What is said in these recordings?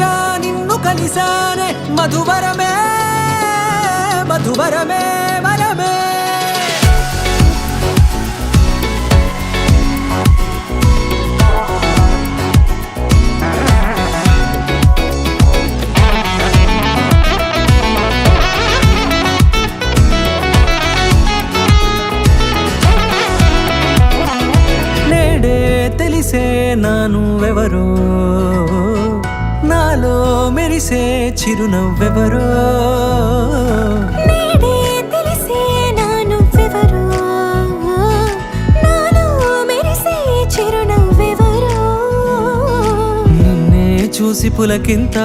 కలగా నిన్ను కలిసానే మధువరమే మధువరమే వరమే తెలిసే నానువెవరో నాలో మెరిసే చిరునవ్వెవరో నేడే తెలిసే నానువెవరో నాలో మెరిసే చిరునవ్వెవరో నిన్నే చూసి పులకింత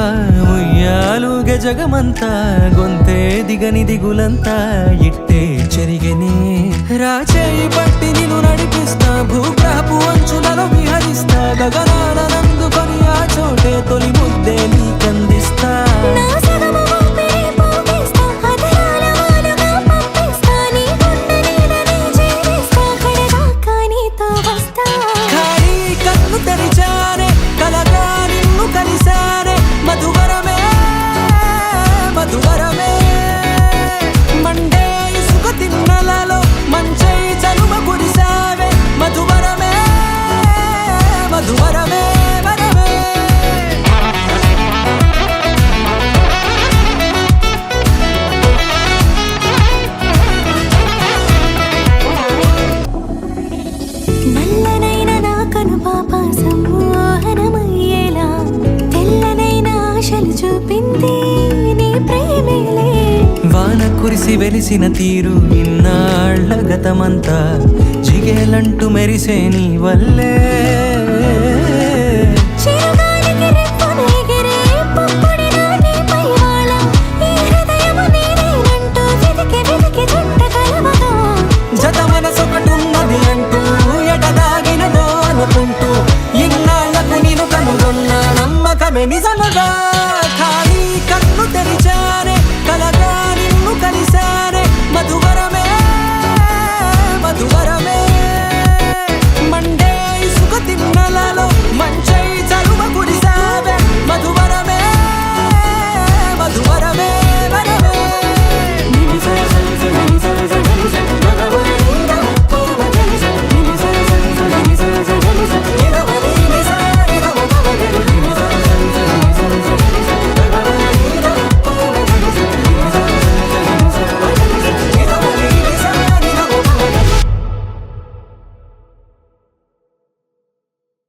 ఉయ్యాలుగే జగమంతా గొంతే దిగని దిగులంతా ఇట్టే చెరిగెనే రాచేయి పట్టి నిన్ను నడిపిస్తా భూగ్రహపు అంచులలో విహరిస్తా గగనానందుకొని ఆ చోటే తొలి ముద్దే నీకందిస్తా నా సగము ఊపిరి పోగిస్తా అధరాల వాలుగా పంపిస్తా నీ గుండె నీడనే జీవిస్తా కడదాకా నీతో వస్తా ఖాళీ కన్ను తెరిచానే కలగా నిన్ను కలిసానే మధువరమే మధువరమే మండే ఇసుక తిన్నలలో మంచై చలువ కురిసావే మధువరమే మధువరమే వరమే నల్లనైన నా కనుపాప సమ్మోహనమయ్యేలా తెల్లనైన ఆశలు చూపింది నీ ప్రేమేలే వాన కురిసి వెలిసిన తీరు ఇన్నాళ్ల గతమంతా జిగేలంటూ మెరిసే నీ వల్లే చిరుగాలికి రెప్పను ఎగిరే పుప్పొడిన నీపై వాళ ఈ హృదయము నీదేనంటూ వెతికి వెతికి జంట కలవగా జత మనసొకటున్నది అంటూ ఎటదాగినదో అనుకుంటూ ఇన్నాళ్లకు నేను కనుగొన్న నమ్మకమే నిజముగా